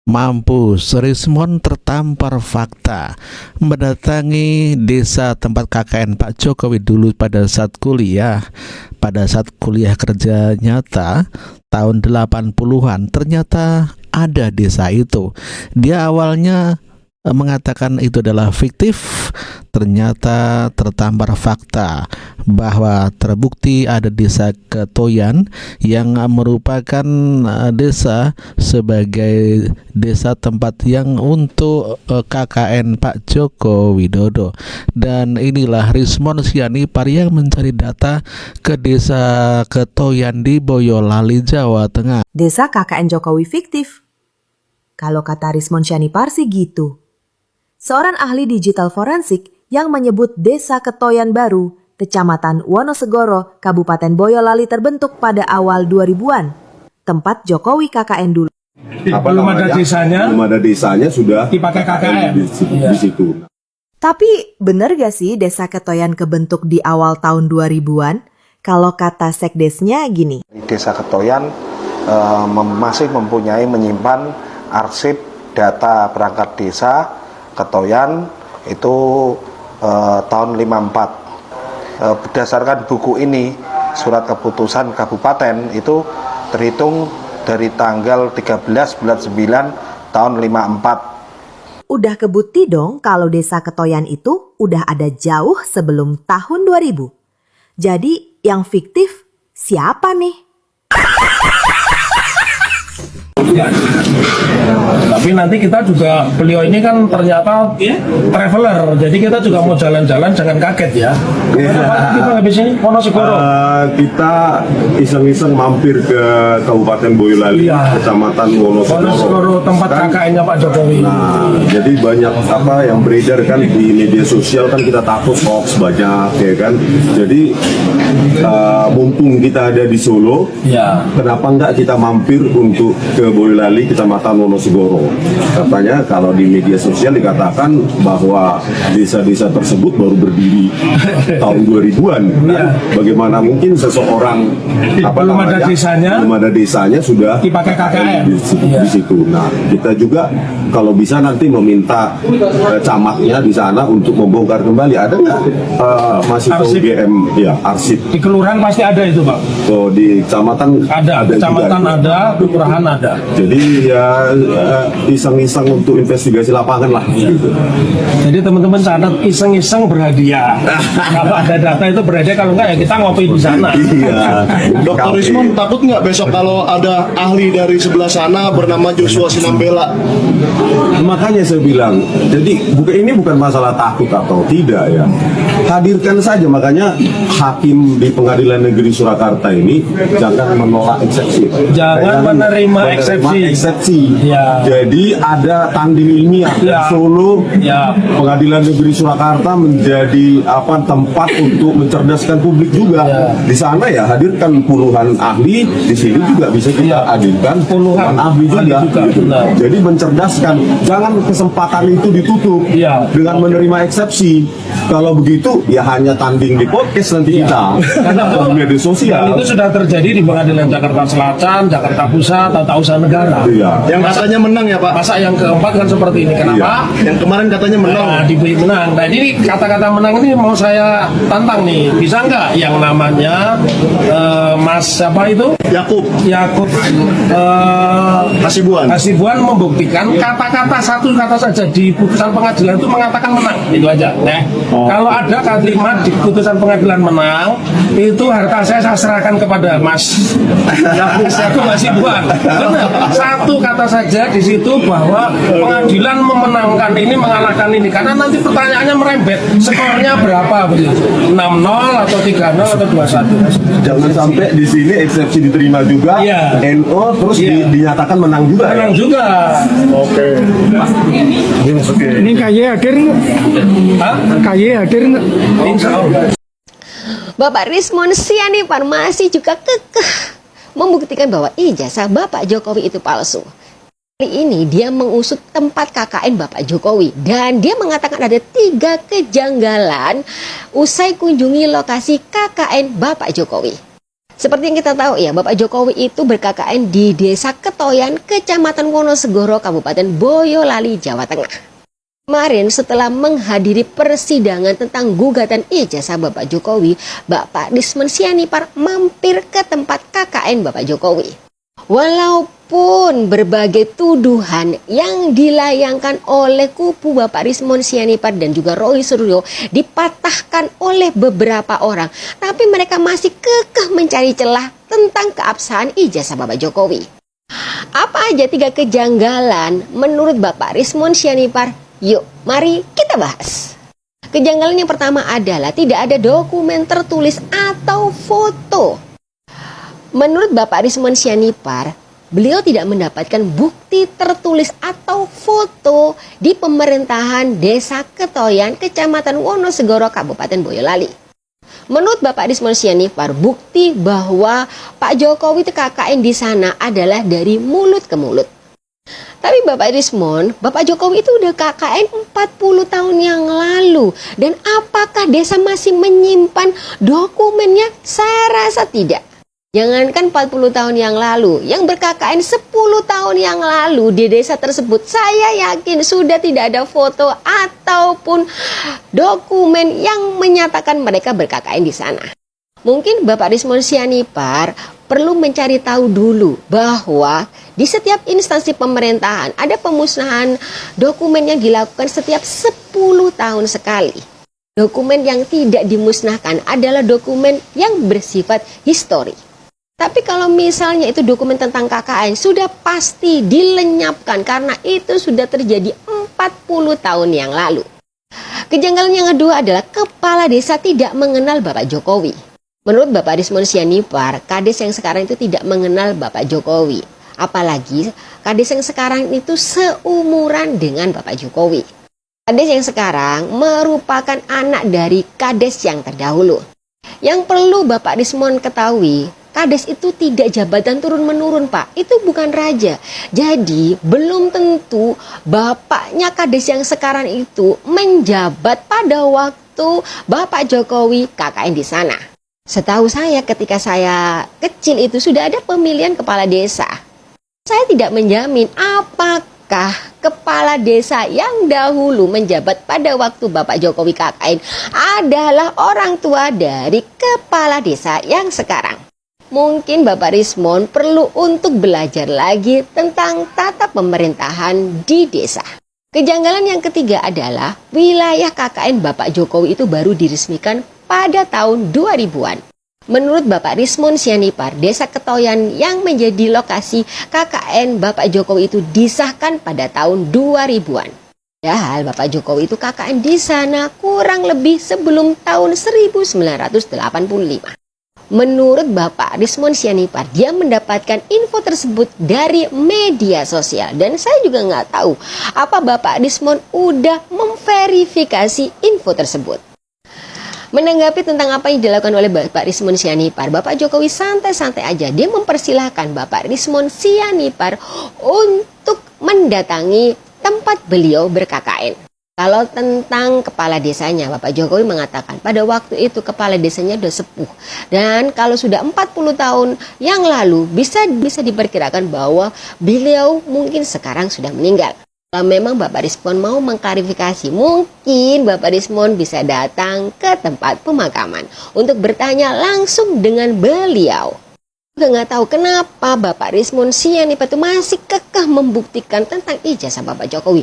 Mampus, Rismon tertampar fakta mendatangi desa tempat KKN Pak Jokowi dulu pada saat kuliah kerja nyata tahun 80-an. Ternyata ada desa itu. Dia awalnya mengatakan itu adalah fiktif, ternyata tertampar fakta bahwa terbukti ada desa Ketoyan yang merupakan desa sebagai desa tempat yang untuk KKN Pak Joko Widodo. Dan inilah Rismon Sianipar yang mencari data ke desa Ketoyan di Boyolali, Jawa Tengah. Desa KKN Jokowi fiktif. Kalau kata Rismon Sianipar sih gitu. Seorang ahli digital forensik yang menyebut Desa Ketoyan Baru, Kecamatan Wonosegoro, Kabupaten Boyolali terbentuk pada awal 2000-an. Tempat Jokowi KKN dulu. Belum ada desanya sudah dipakai KKN di situ. Tapi bener gak sih Desa Ketoyan kebentuk di awal tahun 2000-an? Kalau kata sekdesnya gini. Desa Ketoyan masih menyimpan arsip data perangkat desa Ketoyan itu tahun 54. Berdasarkan buku ini, surat keputusan kabupaten itu terhitung dari tanggal 13 bulan 9 tahun 54. Udah kebukti dong kalau Desa Ketoyan itu udah ada jauh sebelum tahun 2000. Jadi yang fiktif siapa nih? Tapi nanti kita juga, beliau ini kan ternyata traveler, jadi kita juga mau jalan-jalan, jangan kaget ya. Kita habis ini Wonosegoro. Kita iseng-iseng mampir ke Kabupaten Boyolali, Kecamatan Wonosegoro, tempat KKN-nya Pak Jokowi. Nah, jadi banyak yang beredar kan di media sosial, kan kita takut hoax banyak ya kan. Jadi mumpung kita ada di Solo, kenapa enggak kita mampir untuk ke Boyolali, Kecamatan Wonosegoro. Katanya kalau di media sosial dikatakan bahwa desa-desa tersebut baru berdiri tahun 2000-an. Nah, bagaimana mungkin seseorang belum ada desanya sudah dipakai KKN di situ. Nah, kita juga kalau bisa nanti meminta camatnya di sana untuk membongkar kembali. Ada nggak masih GM arsip? Di kelurahan pasti ada itu, Pak. Oh, di kecamatan ada kecamatan ada, kelurahan ada. Jadi ya iseng-iseng untuk investigasi lapangan lah. Gitu. Jadi teman-teman catat iseng-iseng berhadiah. Kalau ada data itu berhadiah, kalau enggak ya kita ngopi di sana. Iya. Dr. Rismon takut nggak besok kalau ada ahli dari sebelah sana bernama Joshua Sinambela? Makanya saya bilang, jadi ini bukan masalah takut atau tidak ya. Hadirkan saja, makanya hakim di Pengadilan Negeri Surakarta ini jangan menolak eksepsi. Jangan menerima eksepsi. Ya. Jadi ada tanding ilmiah Solo, Pengadilan Negeri Surakarta menjadi tempat untuk mencerdaskan publik juga. Di sana ya hadirkan puluhan ahli, di sini juga bisa kita hadirkan puluhan ahli juga. Gitu. Jadi mencerdaskan, jangan kesempatan itu ditutup dengan menerima eksepsi. Kalau begitu ya hanya tanding di podcast nanti kita karena di media sosial. Itu sudah terjadi di Pengadilan Jakarta Selatan, Jakarta Pusat, Tata Usaha Negara. Yang katanya menang ya Pak. Masa yang keempat kan seperti ini. Kenapa? Yang kemarin katanya menang. Diberi menang. Nah ini kata-kata menang ini mau saya tantang nih. Bisa nggak yang namanya Mas siapa itu? Yakub Hasibuan membuktikan kata-kata satu kata saja di putusan pengadilan itu mengatakan menang. Itu aja. Nah, kalau ada kalimat di putusan pengadilan menang, itu harta saya serahkan kepada Mas Yakub Hasibuan. Benar. Satu kata saja di situ bahwa pengadilan memenangkan ini, mengalahkan ini, karena nanti pertanyaannya merembet, skornya berapa begitu? 6-0 atau 3-0 atau 2-1. Jangan sampai di sini eksepsi diterima juga, NO terus dinyatakan menang juga. Menang juga. Oke. Ini KY hadir nggak? KY hadir nggak? Insya Allah. Bapak Rismon Sianipar masih juga kekeh membuktikan bahwa ijazah Bapak Jokowi itu palsu. Kali ini dia mengusut tempat KKN Bapak Jokowi dan dia mengatakan ada 3 kejanggalan usai kunjungi lokasi KKN Bapak Jokowi. Seperti yang kita tahu ya, Bapak Jokowi itu ber-KKN di Desa Ketoyan, Kecamatan Wonosegoro, Kabupaten Boyolali, Jawa Tengah. Kemarin setelah menghadiri persidangan tentang gugatan ijazah Bapak Jokowi, Bapak Rismon Sianipar mampir ke tempat KKN Bapak Jokowi. Walaupun berbagai tuduhan yang dilayangkan oleh kubu Bapak Rismon Sianipar dan juga Roy Suryo dipatahkan oleh beberapa orang, tapi mereka masih kekeh mencari celah tentang keabsahan ijazah Bapak Jokowi. Apa aja 3 kejanggalan menurut Bapak Rismon Sianipar? Yuk, mari kita bahas. Kejanggalan yang pertama adalah tidak ada dokumen tertulis atau foto. Menurut Bapak Rismon Sianipar, beliau tidak mendapatkan bukti tertulis atau foto di pemerintahan Desa Ketoyan, Kecamatan Wonosegoro, Kabupaten Boyolali. Menurut Bapak Rismon Sianipar, bukti bahwa Pak Jokowi itu KKN di sana adalah dari mulut ke mulut. Tapi Bapak Rismon, Bapak Jokowi itu udah KKN 40 tahun yang lalu. Dan apakah desa masih menyimpan dokumennya? Saya rasa tidak. Jangankan 40 tahun yang lalu, yang ber-KKN 10 tahun yang lalu di desa tersebut, saya yakin sudah tidak ada foto ataupun dokumen yang menyatakan mereka ber-KKN di sana. Mungkin Bapak Rismon Sianipar perlu mencari tahu dulu bahwa di setiap instansi pemerintahan ada pemusnahan dokumen yang dilakukan setiap 10 tahun sekali. Dokumen yang tidak dimusnahkan adalah dokumen yang bersifat histori. Tapi kalau misalnya itu dokumen tentang KKN sudah pasti dilenyapkan karena itu sudah terjadi 40 tahun yang lalu. Kejanggalan yang kedua adalah kepala desa tidak mengenal Bapak Jokowi. Menurut Bapak Rismon Sianipar, Kades yang sekarang itu tidak mengenal Bapak Jokowi. Apalagi Kades yang sekarang itu seumuran dengan Bapak Jokowi. Kades yang sekarang merupakan anak dari Kades yang terdahulu. Yang perlu Bapak Rismon ketahui, Kades itu tidak jabatan turun-menurun, Pak. Itu bukan raja. Jadi, belum tentu bapaknya Kades yang sekarang itu menjabat pada waktu Bapak Jokowi KKN di sana. Setahu saya ketika saya kecil itu sudah ada pemilihan kepala desa. Saya tidak menjamin apakah kepala desa yang dahulu menjabat pada waktu Bapak Jokowi KKN adalah orang tua dari kepala desa yang sekarang. Mungkin Bapak Rismon perlu untuk belajar lagi tentang tata pemerintahan di desa. Kejanggalan yang ketiga adalah wilayah KKN Bapak Jokowi itu baru diresmikan pada tahun 2000-an. Menurut Bapak Rismon Sianipar, Desa Ketoyan yang menjadi lokasi KKN Bapak Jokowi itu disahkan pada tahun 2000-an. Padahal Bapak Jokowi itu KKN di sana kurang lebih sebelum tahun 1985. Menurut Bapak Rismon Sianipar, dia mendapatkan info tersebut dari media sosial. Dan saya juga nggak tahu apa Bapak Rismon udah memverifikasi info tersebut. Menanggapi tentang apa yang dilakukan oleh Bapak Rismon Sianipar, Bapak Jokowi santai-santai aja. Dia mempersilahkan Bapak Rismon Sianipar untuk mendatangi tempat beliau ber-KKN. Kalau tentang kepala desanya, Bapak Jokowi mengatakan pada waktu itu kepala desanya sudah sepuh. Dan kalau sudah 40 tahun yang lalu bisa diperkirakan bahwa beliau mungkin sekarang sudah meninggal. Kalau memang Bapak Rismon mau mengklarifikasi, mungkin Bapak Rismon bisa datang ke tempat pemakaman untuk bertanya langsung dengan beliau. Juga nggak tahu kenapa Bapak Rismon Sianipar itu masih kekeh membuktikan tentang ijazah Bapak Jokowi.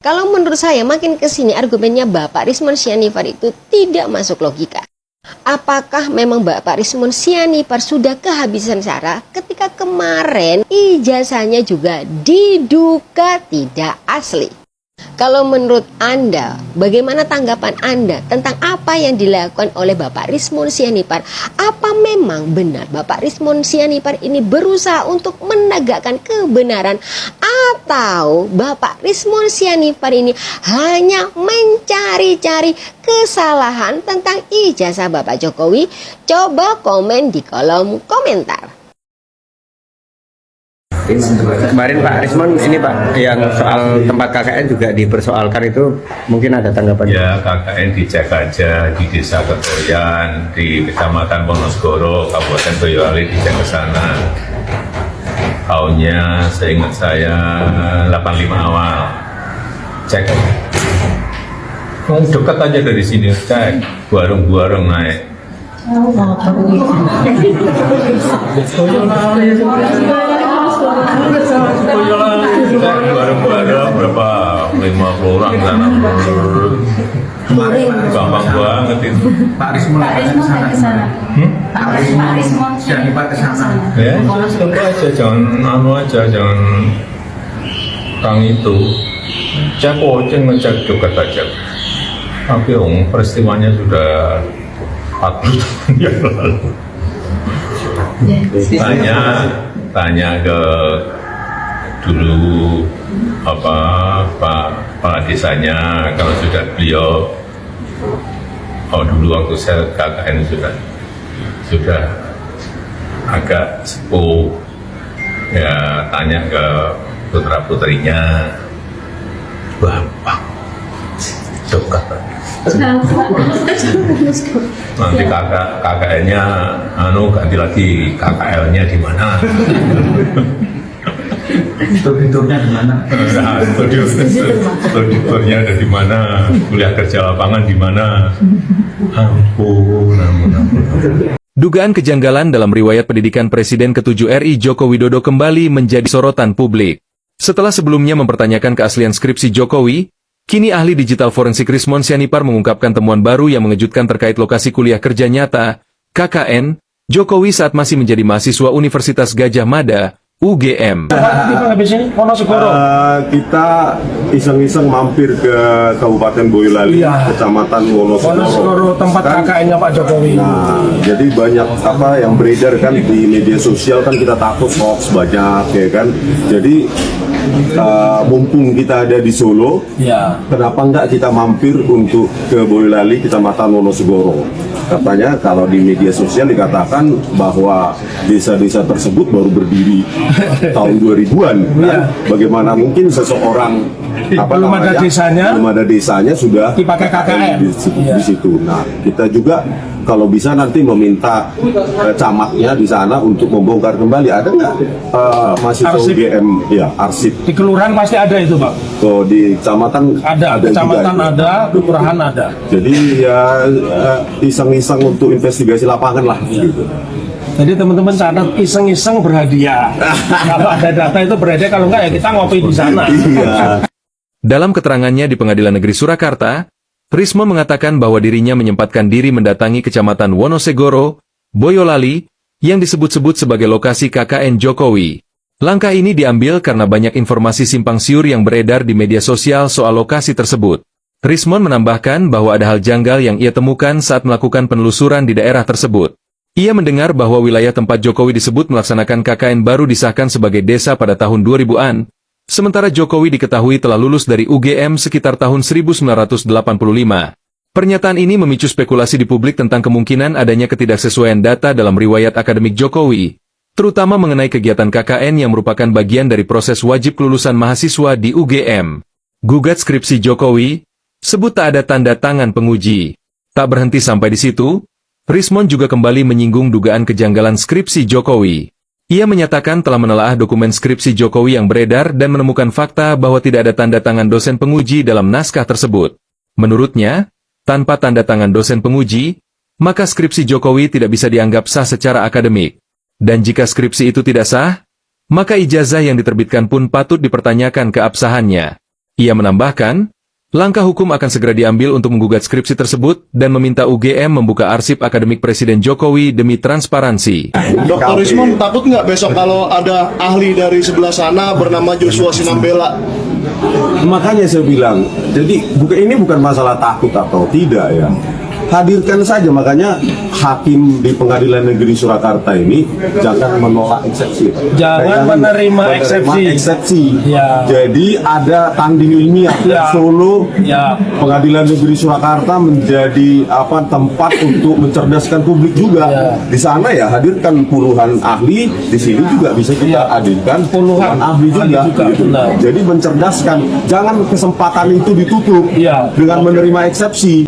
Kalau menurut saya makin kesini argumennya Bapak Rismon Sianipar itu tidak masuk logika. Apakah memang Bapak Rismon Sianipar sudah kehabisan cara ketika kemarin ijazahnya juga diduga tidak asli? Kalau menurut Anda, bagaimana tanggapan Anda tentang apa yang dilakukan oleh Bapak Rismon Sianipar? Apa memang benar Bapak Rismon Sianipar ini berusaha untuk menegakkan kebenaran? Atau Bapak Rismon Sianipar ini hanya mencari-cari kesalahan tentang ijazah Bapak Jokowi? Coba komen di kolom komentar. Kemarin Pak Rismon ini Pak, yang soal tempat KKN juga dipersoalkan, itu mungkin ada tanggapan? Ya, KKN dicek aja di Desa Ketoyan, di Kecamatan Wonosegoro, Kabupaten Boyolali, dicek ke sana. Tahunnya seingat saya 85 awal. Cek. Dekat aja dari sini, cek. Buarung-buarung naik. Bareng-bareng berapa 50 orang sana. Gampang banget itu. Pak Rismon ke sana. Pak Rismon ke sana. Ya, coba aja, jangan kang itu. Cek ngecek dekat aja. Tapi peristiwanya sudah 40 tahun yang lalu. Tanya ke dulu Pak desanya, kalau sudah beliau dulu waktu saya KKN sudah agak sepuh, ya tanya ke putra putrinya, Bapak dekat nanti KKN-nya ganti lagi, KKL-nya di mana? Studiornya di mana? Studiornya ada di mana? Kuliah kerja lapangan di mana? Ampun. Dugaan kejanggalan dalam riwayat pendidikan Presiden ke-7 RI Joko Widodo kembali menjadi sorotan publik. Setelah sebelumnya mempertanyakan keaslian skripsi Jokowi, kini ahli digital forensik Rismon Sianipar mengungkapkan temuan baru yang mengejutkan terkait lokasi kuliah kerja nyata, KKN, Jokowi saat masih menjadi mahasiswa Universitas Gadjah Mada, UGM. Kita iseng-iseng mampir ke Kabupaten Boyolali, Kecamatan Wonosegoro, tempat KKN-nya Pak Jokowi. Nah, jadi banyak yang beredar kan di media sosial, kan kita takut hoax banyak ya kan. Jadi mumpung kita ada di Solo, kenapa enggak kita mampir untuk ke Boyolali, Kecamatan Wonosegoro. Katanya kalau di media sosial dikatakan bahwa desa-desa tersebut baru berdiri tahun 2000-an. Kan? Bagaimana mungkin seseorang belum ada desanya sudah dipakai KKN di situ. Nah, kita juga kalau bisa nanti meminta camatnya di sana untuk membongkar kembali. Ada nggak mahasiswa UGM arsip? Di kelurahan pasti ada itu, Pak. Di kecamatan ada kecamatan juga, ada, kelurahan ada. Jadi ya iseng-iseng untuk investigasi lapangan lah gitu. Jadi teman-teman catat, iseng-iseng berhadiah. Kalau ada data itu berhadiah, kalau enggak ya kita ngopi di sana. Dalam keterangannya di Pengadilan Negeri Surakarta, Rismon mengatakan bahwa dirinya menyempatkan diri mendatangi Kecamatan Wonosegoro, Boyolali, yang disebut-sebut sebagai lokasi KKN Jokowi. Langkah ini diambil karena banyak informasi simpang siur yang beredar di media sosial soal lokasi tersebut. Rismon menambahkan bahwa ada hal janggal yang ia temukan saat melakukan penelusuran di daerah tersebut. Ia mendengar bahwa wilayah tempat Jokowi disebut melaksanakan KKN baru disahkan sebagai desa pada tahun 2000-an, sementara Jokowi diketahui telah lulus dari UGM sekitar tahun 1985. Pernyataan ini memicu spekulasi di publik tentang kemungkinan adanya ketidaksesuaian data dalam riwayat akademik Jokowi, terutama mengenai kegiatan KKN yang merupakan bagian dari proses wajib kelulusan mahasiswa di UGM. Gugat skripsi Jokowi, sebut tak ada tanda tangan penguji. Tak berhenti sampai di situ, Rismon juga kembali menyinggung dugaan kejanggalan skripsi Jokowi. Ia menyatakan telah menelaah dokumen skripsi Jokowi yang beredar dan menemukan fakta bahwa tidak ada tanda tangan dosen penguji dalam naskah tersebut. Menurutnya, tanpa tanda tangan dosen penguji, maka skripsi Jokowi tidak bisa dianggap sah secara akademik. Dan jika skripsi itu tidak sah, maka ijazah yang diterbitkan pun patut dipertanyakan keabsahannya. Ia menambahkan, langkah hukum akan segera diambil untuk menggugat skripsi tersebut dan meminta UGM membuka arsip akademik Presiden Jokowi demi transparansi. Dr. Rismon takut nggak besok kalau ada ahli dari sebelah sana bernama Joshua Sinambela? Makanya saya bilang, jadi ini bukan masalah takut atau tidak ya. Hadirkan saja, makanya hakim di Pengadilan Negeri Surakarta ini jangan menolak eksepsi. Jangan menerima eksepsi. Ya. Jadi ada tanding ilmiah. Ya. Solo, ya. Pengadilan Negeri Surakarta menjadi tempat untuk mencerdaskan publik juga. Ya. Di sana ya hadirkan puluhan ahli, di sini juga bisa kita hadirkan puluhan ahli juga. Jadi mencerdaskan, jangan kesempatan itu ditutup dengan menerima eksepsi.